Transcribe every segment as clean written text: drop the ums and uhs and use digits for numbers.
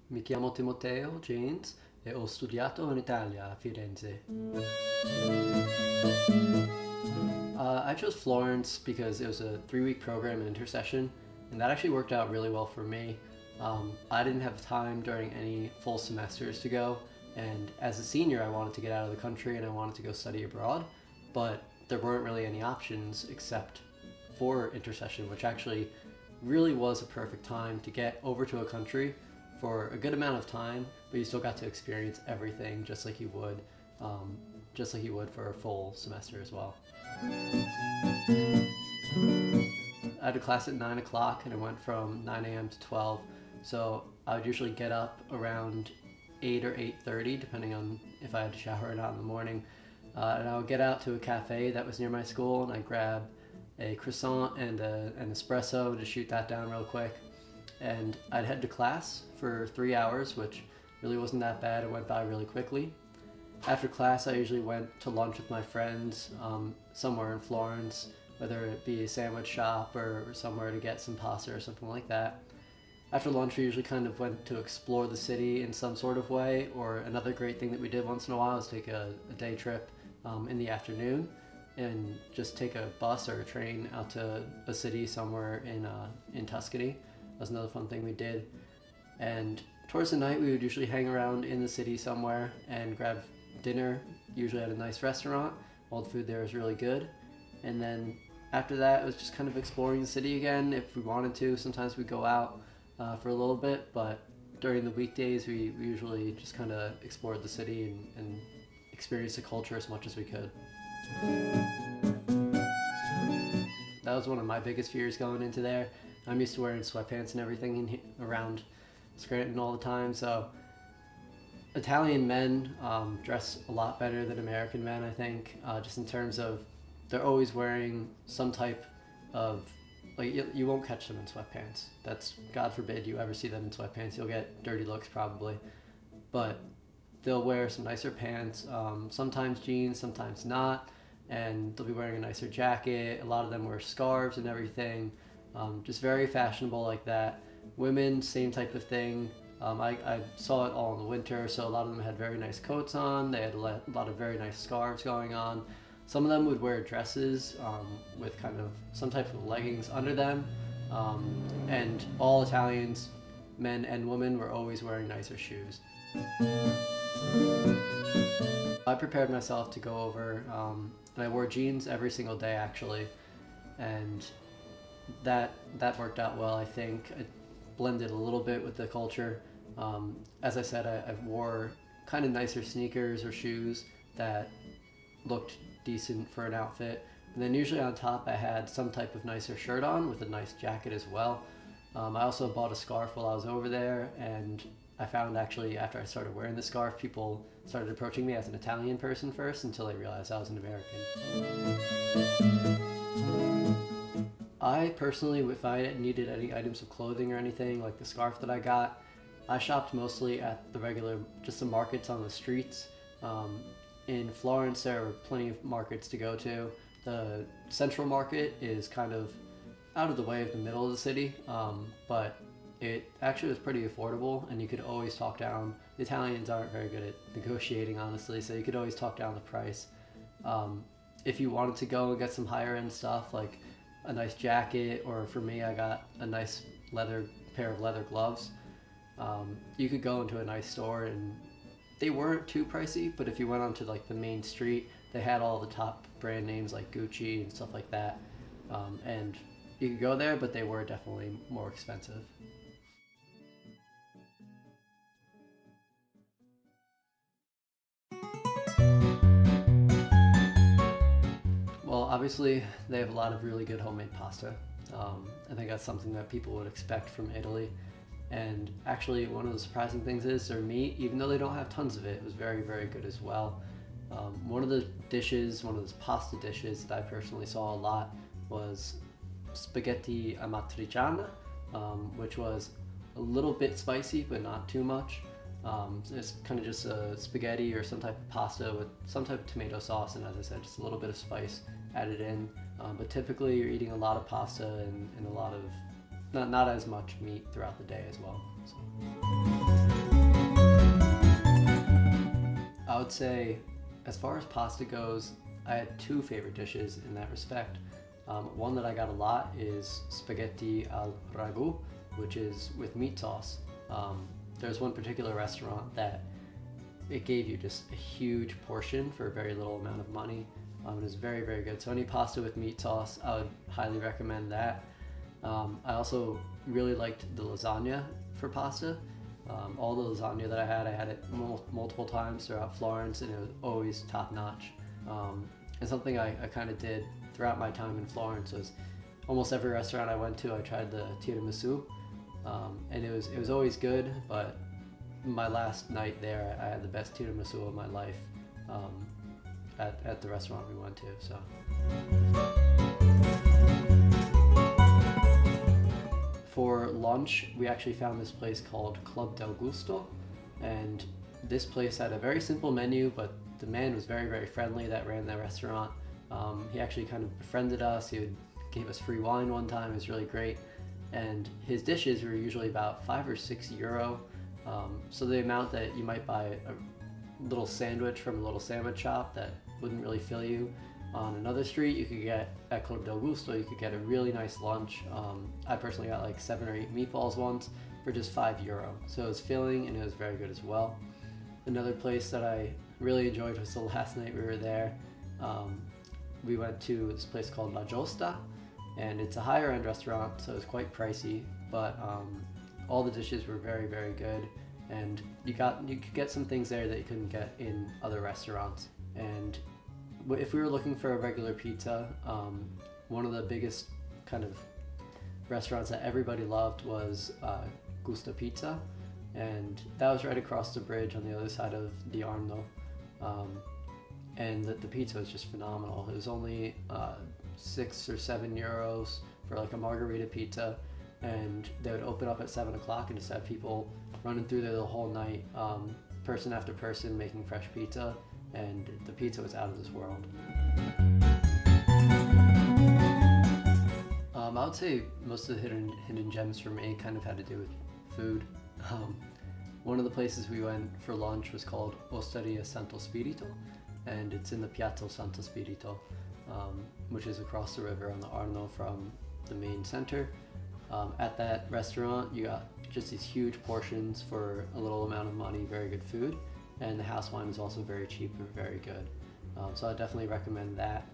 Mi chiamo Timoteo James e ho studiato in Italia a Firenze. I chose Florence because it was a 3-week program in intersession, and that actually worked out really well for me. I didn't have time during any full semesters to go, and as a senior, I wanted to get out of the country and I wanted to go study abroad, but there weren't really any options except for intercession, which actually really was a perfect time to get over to a country for a good amount of time, but you still got to experience everything just like you would for a full semester as well. I had a class at 9 o'clock and it went from 9 a.m. to 12, so I would usually get up around 8 or 8:30 depending on if I had to shower or not in the morning, and I would get out to a cafe that was near my school and I'd grab a croissant and an espresso, just shoot that down real quick, and I'd head to class for 3 hours, which really wasn't that bad. It went by really quickly. After class, I usually went to lunch with my friends somewhere in Florence, whether it be a sandwich shop or somewhere to get some pasta or something like that. After lunch, we usually kind of went to explore the city in some sort of way, or another great thing that we did once in a while is take a day trip in the afternoon and just take a bus or a train out to a city somewhere in Tuscany. That was another fun thing we did. And towards the night, we would usually hang around in the city somewhere and grab dinner, usually at a nice restaurant. All the food there is really good. And then after that, it was just kind of exploring the city again if we wanted to. Sometimes we'd go out for a little bit, but during the weekdays, we usually just kind of explored the city and experienced the culture as much as we could. That was one of my biggest fears going into there. I'm used to wearing sweatpants and everything around Scranton all the time, so Italian men dress a lot better than American men, I think, just in terms of they're always wearing some type of, like, you won't catch them in sweatpants. That's, God forbid you ever see them in sweatpants. You'll get dirty looks probably. But they'll wear some nicer pants, sometimes jeans, sometimes not, and they'll be wearing a nicer jacket. A lot of them wear scarves and everything, just very fashionable like that. Women, same type of thing. I saw it all in the winter, so a lot of them had very nice coats on. They had a lot of very nice scarves going on. Some of them would wear dresses with kind of some type of leggings under them. And all Italians, men and women, were always wearing nicer shoes. I prepared myself to go over, and I wore jeans every single day actually, and that worked out well, I think. It blended a little bit with the culture. As I said, I wore kind of nicer sneakers or shoes that looked decent for an outfit, and then usually on top I had some type of nicer shirt on with a nice jacket as well. I also bought a scarf while I was over there, and I found actually after I started wearing the scarf, people started approaching me as an Italian person first until they realized I was an American. I personally, if I needed any items of clothing or anything, like the scarf that I got, I shopped mostly at just the markets on the streets. In Florence, there are plenty of markets to go to. The central market is kind of out of the way of the middle of the city, but it actually was pretty affordable, and you could always talk down. The Italians aren't very good at negotiating, honestly, so you could always talk down the price. If you wanted to go and get some higher end stuff, like a nice jacket, or for me, I got a nice pair of leather gloves. You could go into a nice store and they weren't too pricey, but if you went onto like the main street, they had all the top brand names like Gucci and stuff like that. And you could go there, but they were definitely more expensive. Well, obviously, they have a lot of really good homemade pasta. I think that's something that people would expect from Italy. And actually, one of the surprising things is their meat, even though they don't have tons of it, was very, very good as well. One of the pasta dishes that I personally saw a lot was spaghetti amatriciana, which was a little bit spicy, but not too much. It's kind of just a spaghetti or some type of pasta with some type of tomato sauce, and as I said, just a little bit of spice added in. But typically you're eating a lot of pasta and a lot of, not as much meat throughout the day as well. So. I would say, as far as pasta goes, I had two favorite dishes in that respect. One that I got a lot is spaghetti al ragu, which is with meat sauce. There's one particular restaurant that it gave you just a huge portion for a very little amount of money. It was very, very good. So any pasta with meat sauce, I would highly recommend that. I also really liked the lasagna for pasta. All the lasagna that I had it multiple times throughout Florence, and it was always top notch. And something I kind of did throughout my time in Florence was almost every restaurant I went to, I tried the tiramisu, and it was always good. But my last night there, I had the best tiramisu of my life at the restaurant we went to. So. For lunch, we actually found this place called Club del Gusto, and this place had a very simple menu, but the man was very, very friendly that ran the restaurant. He actually kind of befriended us. Gave us free wine one time. It was really great, and his dishes were usually about €5 or €6. So the amount that you might buy a little sandwich from a little sandwich shop that wouldn't really fill you on another street, you could get at Club del Gusto. You could get a really nice lunch. I personally got like 7 or 8 meatballs once for just €5. So it was filling and it was very good as well. Another place that I really enjoyed was the last night we were there. We went to this place called La Giusta, and it's a higher end restaurant, so it's quite pricey, but all the dishes were very, very good, and you could get some things there that you couldn't get in other restaurants. And if we were looking for a regular pizza, one of the biggest kind of restaurants that everybody loved was Gusta Pizza, and that was right across the bridge on the other side of the Arno. And the pizza was just phenomenal. It was only €6 or €7 for like a margarita pizza, and they would open up at 7 o'clock and just have people running through there the whole night, person after person making fresh pizza, and the pizza was out of this world. I would say most of the hidden gems for me kind of had to do with food. One of the places we went for lunch was called Osteria Santo Spirito, and it's in the Piazza Santo Spirito, which is across the river on the Arno from the main center. At that restaurant, you got just these huge portions for a little amount of money, very good food, and the house wine is also very cheap and very good. So I definitely recommend that.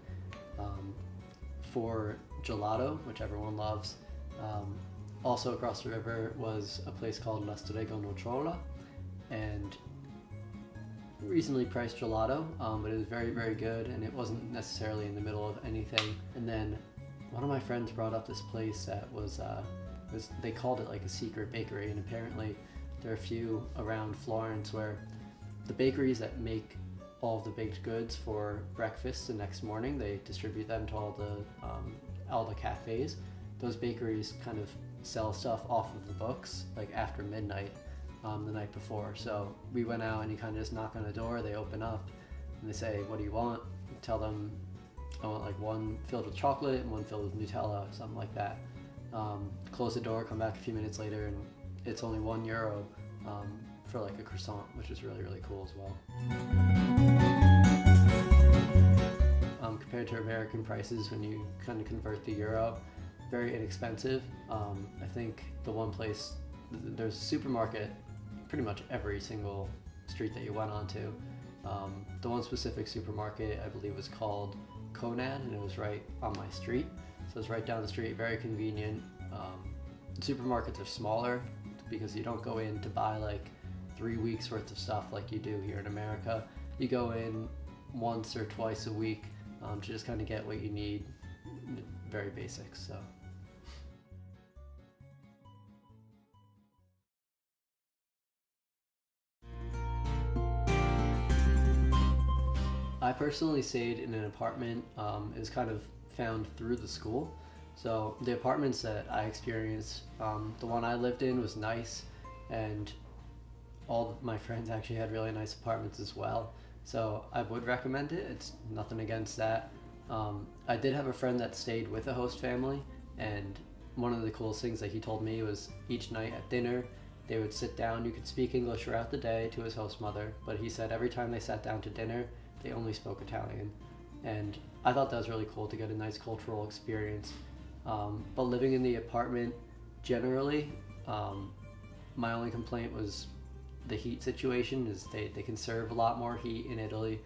For gelato, which everyone loves, also across the river was a place called La Strega Nocciola, and reasonably priced gelato, but it was very, very good, and it wasn't necessarily in the middle of anything. And then one of my friends brought up this place that was they called it like a secret bakery, and apparently there are a few around Florence where the bakeries that make all of the baked goods for breakfast the next morning, they distribute them to all the cafes. Those bakeries kind of sell stuff off of the books like after midnight the night before. So we went out and you kind of just knock on the door, they open up and they say, "What do you want?" You tell them, "I want like one filled with chocolate and one filled with Nutella," something like that. Close the door, come back a few minutes later, and it's only €1 for like a croissant, which is really, really cool as well. Compared to American prices, when you kind of convert the euro, very inexpensive. I think the one place, there's a supermarket pretty much every single street that you went onto. The one specific supermarket I believe was called Conad, and it was right on my street, so it's right down the street, very convenient. Supermarkets are smaller because you don't go in to buy like 3 weeks worth of stuff like you do here in America. You go in once or twice a week to just kind of get what you need, very basic. So. I personally stayed in an apartment. It was kind of found through the school. So the apartments that I experienced, the one I lived in was nice, and all of my friends actually had really nice apartments as well. So I would recommend it. It's nothing against that. I did have a friend that stayed with a host family, and one of the coolest things that he told me was each night at dinner, They would sit down. You could speak English throughout the day to his host mother, but he said every time they sat down to dinner, they only spoke Italian. And I thought that was really cool to get a nice cultural experience. But living in the apartment, generally, my only complaint was the heat situation. Is they conserve a lot more heat in Italy.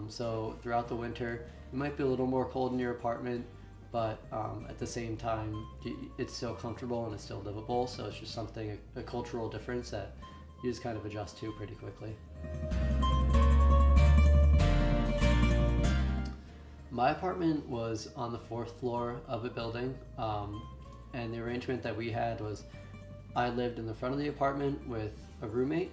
So throughout the winter, it might be a little more cold in your apartment, but at the same time, it's still comfortable and it's still livable. So it's just something, a cultural difference that you just kind of adjust to pretty quickly. My apartment was on the 4th floor of a building, and the arrangement that we had was I lived in the front of the apartment with a roommate.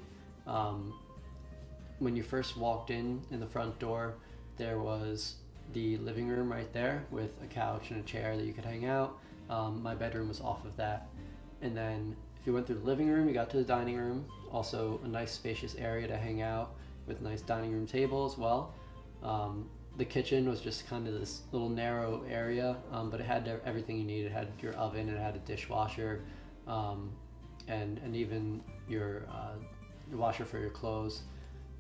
When you first walked in the front door, there was the living room right there with a couch and a chair that you could hang out. My bedroom was off of that. And then if you went through the living room, you got to the dining room, also a nice spacious area to hang out with a nice dining room table as well. The kitchen was just kind of this little narrow area, but it had everything you needed. It had your oven, it had a dishwasher, and even your washer for your clothes.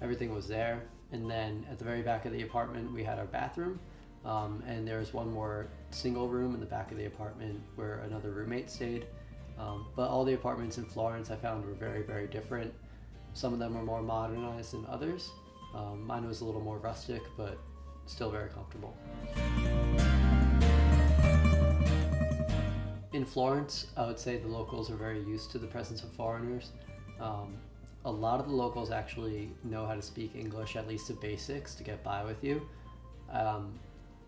Everything was there. And then at the very back of the apartment, we had our bathroom, and there was one more single room in the back of the apartment where another roommate stayed. But all the apartments in Florence I found were very, very different. Some of them were more modernized than others. Mine was a little more rustic, but still very comfortable. In Florence, I would say the locals are very used to the presence of foreigners. A lot of the locals actually know how to speak English, at least the basics, to get by with you.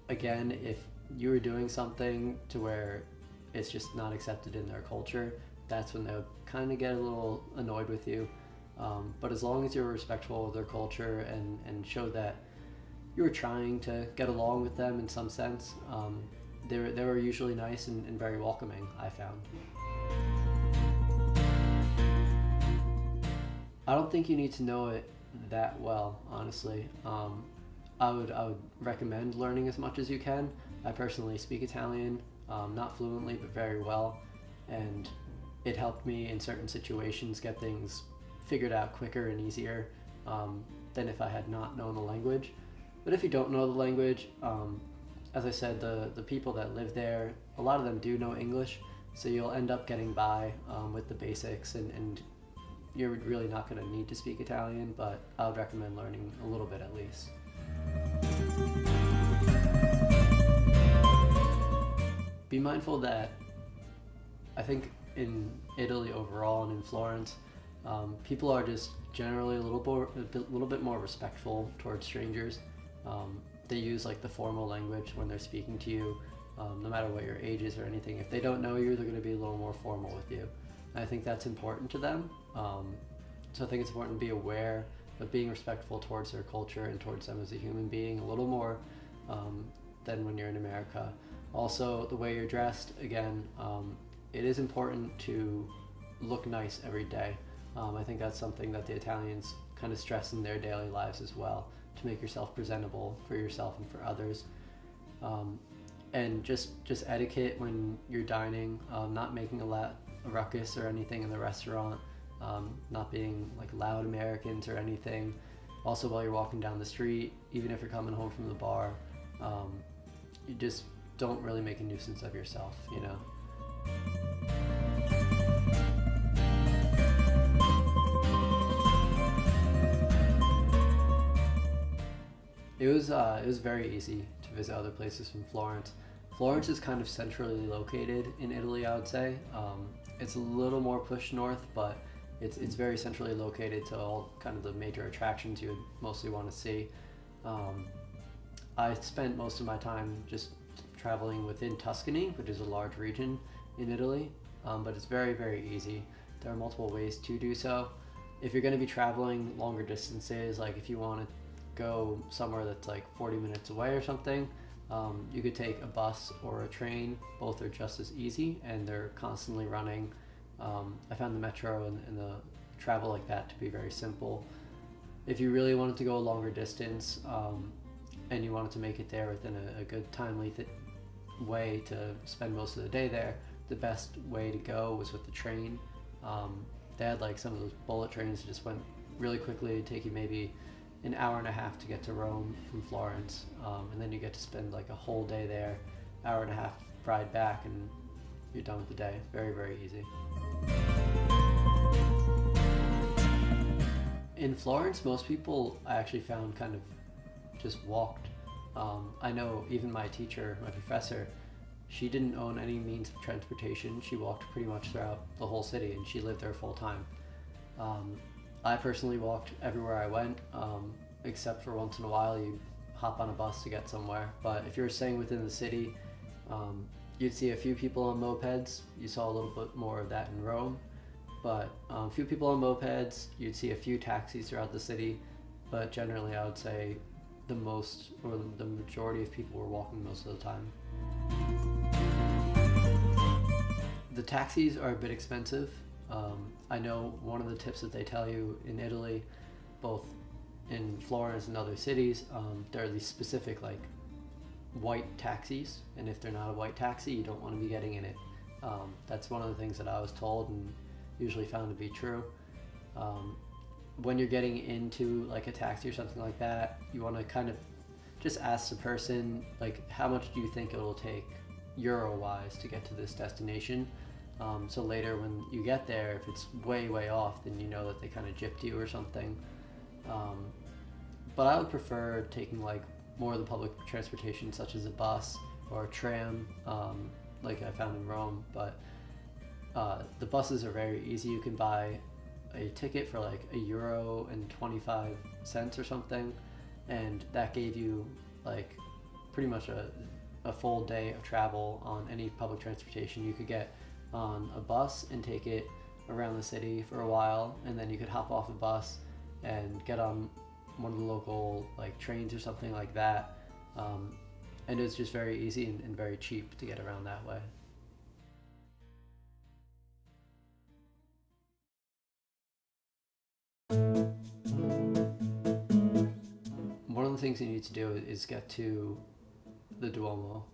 Again, if you were doing something to where it's just not accepted in their culture, that's when they'll kind of get a little annoyed with you. But as long as you're respectful of their culture and show that you were trying to get along with them in some sense, they were usually nice and very welcoming, I found. I don't think you need to know it that well, honestly. I would recommend learning as much as you can. I personally speak Italian, not fluently, but very well, and it helped me in certain situations get things figured out quicker and easier than if I had not known the language. But if you don't know the language, as I said, the people that live there, a lot of them do know English, so you'll end up getting by with the basics, and you're really not going to need to speak Italian, but I would recommend learning a little bit at least. Be mindful that I think in Italy overall and in Florence, people are just generally a little bit more respectful towards strangers. They use like the formal language when they're speaking to you, no matter what your age is or anything. If they don't know you, they're going to be a little more formal with you. And I think that's important to them. So I think it's important to be aware of being respectful towards their culture and towards them as a human being a little more than when you're in America. Also, the way you're dressed, again, it is important to look nice every day. I think that's something that the Italians kind of stress in their daily lives as well, to make yourself presentable for yourself and for others. And just etiquette when you're dining, not making a ruckus or anything in the restaurant, not being like loud Americans or anything. Also, while you're walking down the street, even if you're coming home from the bar, you just don't really make a nuisance of yourself, you know? It was very easy to visit other places from Florence. Florence is kind of centrally located in Italy, I would say. It's a little more pushed north, but it's very centrally located to all kind of the major attractions you would mostly want to see. I spent most of my time just traveling within Tuscany, which is a large region in Italy, but it's very, very easy. There are multiple ways to do so. If you're going to be traveling longer distances, like if you want to go somewhere that's like 40 minutes away or something, you could take a bus or a train. Both are just as easy and they're constantly running. I found the metro and the travel like that to be very simple. If you really wanted to go a longer distance and you wanted to make it there within a good timely way to spend most of the day there, the best way to go was with the train. They had like some of those bullet trains that just went really quickly. It'd take you maybe an hour and a half to get to Rome from Florence, and then you get to spend like a whole day there, hour and a half ride back, and you're done with the day. Very, very easy. In Florence, most people I actually found kind of just walked. I know even my teacher, my professor, she didn't own any means of transportation. She walked pretty much throughout the whole city, and she lived there full time. I personally walked everywhere I went, except for once in a while you hop on a bus to get somewhere. But if you're staying within the city, you'd see a few people on mopeds. You saw a little bit more of that in Rome, but a few people on mopeds. You'd see a few taxis throughout the city, but generally I would say the majority of people were walking most of the time. The taxis are a bit expensive. I know one of the tips that they tell you in Italy, both in Florence and other cities, there are these specific like white taxis, and if they're not a white taxi, you don't want to be getting in it. That's one of the things that I was told and usually found to be true. When you're getting into like a taxi or something like that, you want to kind of just ask the person, like, how much do you think it will take euro-wise to get to this destination? So later when you get there, if it's way, way off, then you know that they kind of gypped you or something. But I would prefer taking like more of the public transportation, such as a bus or a tram, like I found in Rome. But the buses are very easy. You can buy a ticket for like €1.25 or something, and that gave you like pretty much a full day of travel on any public transportation. You could get on a bus and take it around the city for a while, and then you could hop off a bus and get on one of the local like trains or something like that, and it's just very easy and very cheap to get around that way. One of the things you need to do is get to the Duomo.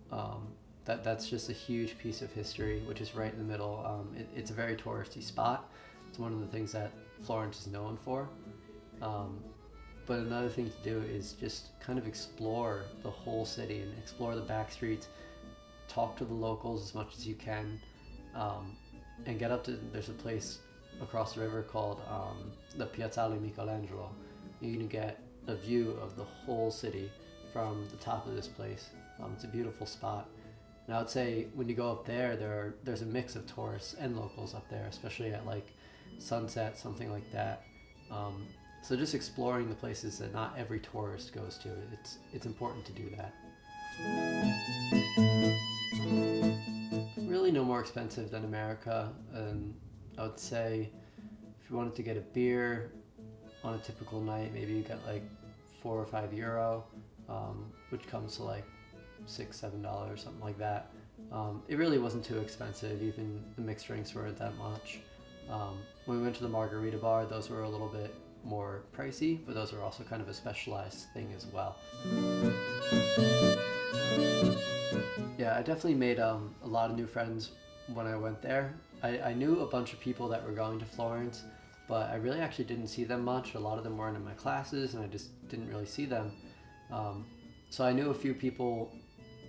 That's just a huge piece of history, which is right in the middle. It's a very touristy spot. It's one of the things that Florence is known for. But another thing to do is just kind of explore the whole city and explore the back streets, talk to the locals as much as you can, and get up to, there's a place across the river called the Piazzale Michelangelo. You can get a view of the whole city from the top of this place. It's a beautiful spot. And I would say when you go up there, there's a mix of tourists and locals up there, especially at like sunset, something like that. So just exploring the places that not every tourist goes to, it's important to do that. Really no more expensive than America, and I would say if you wanted to get a beer on a typical night, maybe you get like €4 or €5, which comes to like $6-7, something like that. It really wasn't too expensive. Even the mixed drinks weren't that much. When we went to the margarita bar, those were a little bit more pricey, but those are also kind of a specialized thing as well. Yeah, I definitely made a lot of new friends when I went there. I knew a bunch of people that were going to Florence, but I really actually didn't see them much. A lot of them weren't in my classes, and I just didn't really see them. So I knew a few people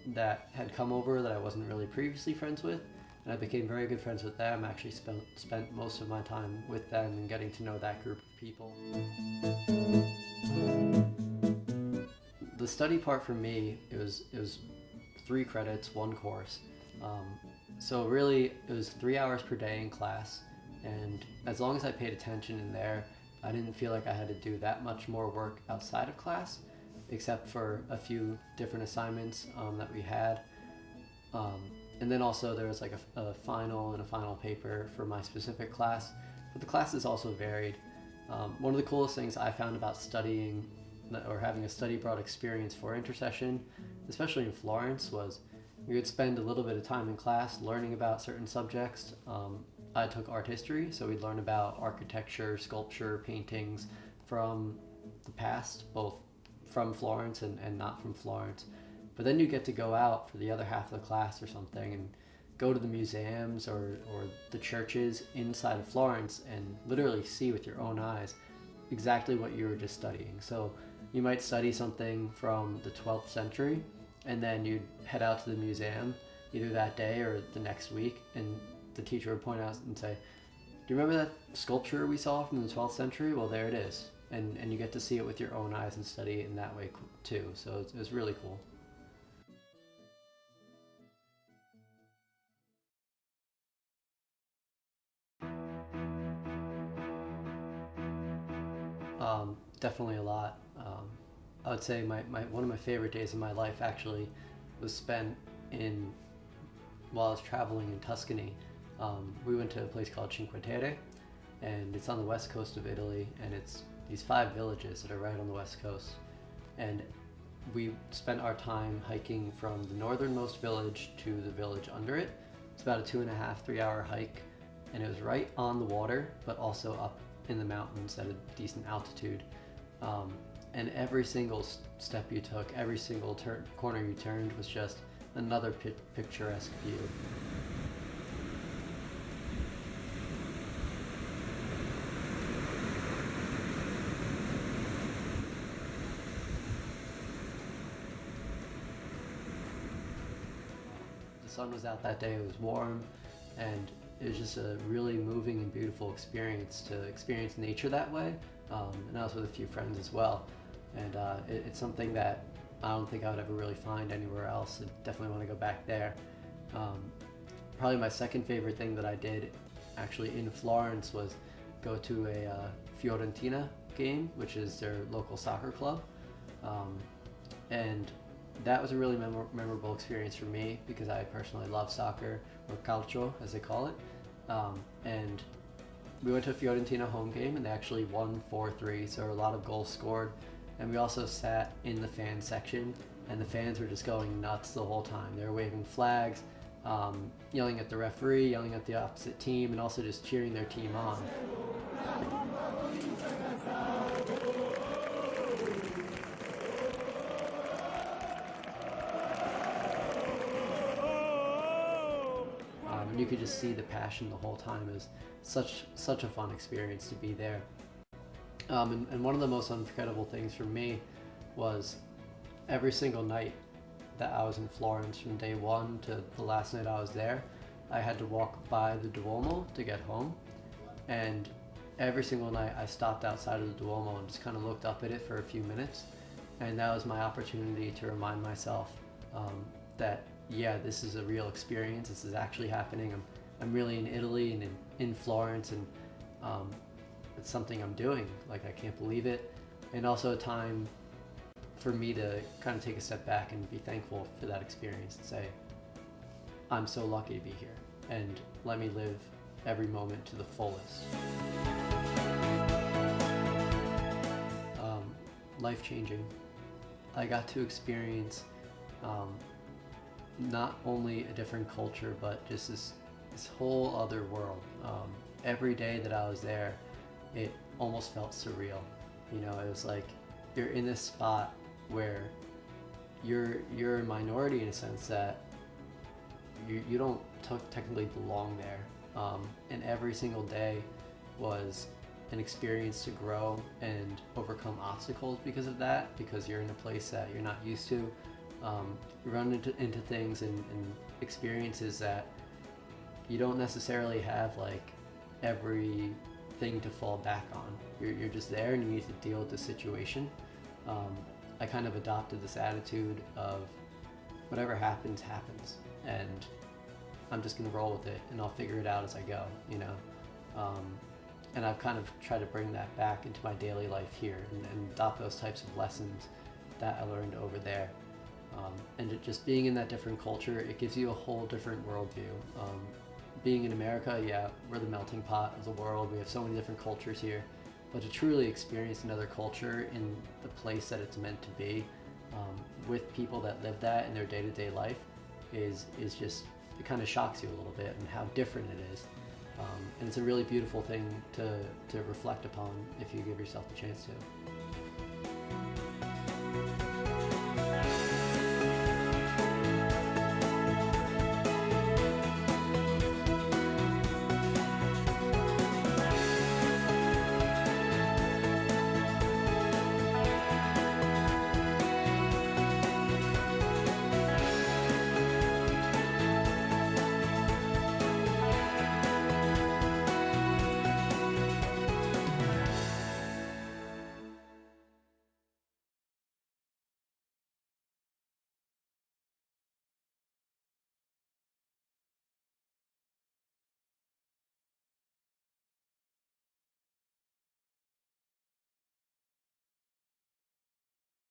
that had come over that I wasn't really previously friends with, and I became very good friends with them. I actually spent most of my time with them and getting to know that group of people. The study part for me, it was 3 credits, 1 course. So really it was 3 hours per day in class, and as long as I paid attention in there, I didn't feel like I had to do that much more work outside of class, except for a few different assignments that we had. And then also there was like a final and a final paper for my specific class, but the classes also varied. One of the coolest things I found about studying or having a study abroad experience for intercession, especially in Florence, was we would spend a little bit of time in class learning about certain subjects. I took art history, so we'd learn about architecture, sculpture, paintings from the past, both from Florence and not from Florence. But then you get to go out for the other half of the class or something and go to the museums or the churches inside of Florence and literally see with your own eyes exactly what you were just studying. So you might study something from the 12th century, and then you'd head out to the museum either that day or the next week, and the teacher would point out and say, do you remember that sculpture we saw from the 12th century? Well, there it is. And you get to see it with your own eyes and study it in that way too. So it was really cool. Definitely a lot. I would say one of my favorite days of my life actually was spent in while I was traveling in Tuscany. We went to a place called Cinque Terre, and it's on the west coast of Italy, and it's these 5 villages that are right on the west coast. And we spent our time hiking from the northernmost village to the village under it. It's about a 2.5, 3-hour hike, and it was right on the water, but also up in the mountains at a decent altitude. And every single step you took, every single corner you turned was just another picturesque view. The sun was out that day, it was warm, and it was just a really moving and beautiful experience to experience nature that way. And I was with a few friends as well. And it's something that I don't think I would ever really find anywhere else. I definitely want to go back there. Probably my second favorite thing that I did actually in Florence was go to a Fiorentina game, which is their local soccer club. And that was a really memorable experience for me because I personally love soccer, or calcio as they call it. And we went to a Fiorentina home game and they actually won 4-3, so a lot of goals scored. And we also sat in the fan section, and the fans were just going nuts the whole time. They were waving flags, yelling at the referee, yelling at the opposite team, and also just cheering their team on. And you could just see the passion the whole time. It was such a fun experience to be there. And one of the most unforgettable things for me was every single night that I was in Florence, from day one to the last night I was there, I had to walk by the Duomo to get home. And every single night I stopped outside of the Duomo and just kind of looked up at it for a few minutes. And that was my opportunity to remind myself that, yeah, this is a real experience. This is actually happening. I'm really in Italy and in Florence, and it's something I'm doing. Like, I can't believe it. And also a time for me to kind of take a step back and be thankful for that experience and say, I'm so lucky to be here, and let me live every moment to the fullest. Life-changing. I got to experience not only a different culture, but just this whole other world. Every day that I was there, it almost felt surreal. You know, it was like you're in this spot where you're a minority in a sense that you don't technically belong there. And every single day was an experience to grow and overcome obstacles because of that, because you're in a place that you're not used to. You run into things and experiences that you don't necessarily have like everything to fall back on. You're just there and you need to deal with the situation. I kind of adopted this attitude of whatever happens, happens, and I'm just gonna roll with it and I'll figure it out as I go, you know. And I've kind of tried to bring that back into my daily life here and adopt those types of lessons that I learned over there. And just being in that different culture, it gives you a whole different worldview. Being in America, yeah, we're the melting pot of the world. We have so many different cultures here. But to truly experience another culture in the place that it's meant to be, with people that live that in their day-to-day life, is just, it kind of shocks you a little bit and how different it is. And it's a really beautiful thing to reflect upon if you give yourself the chance to.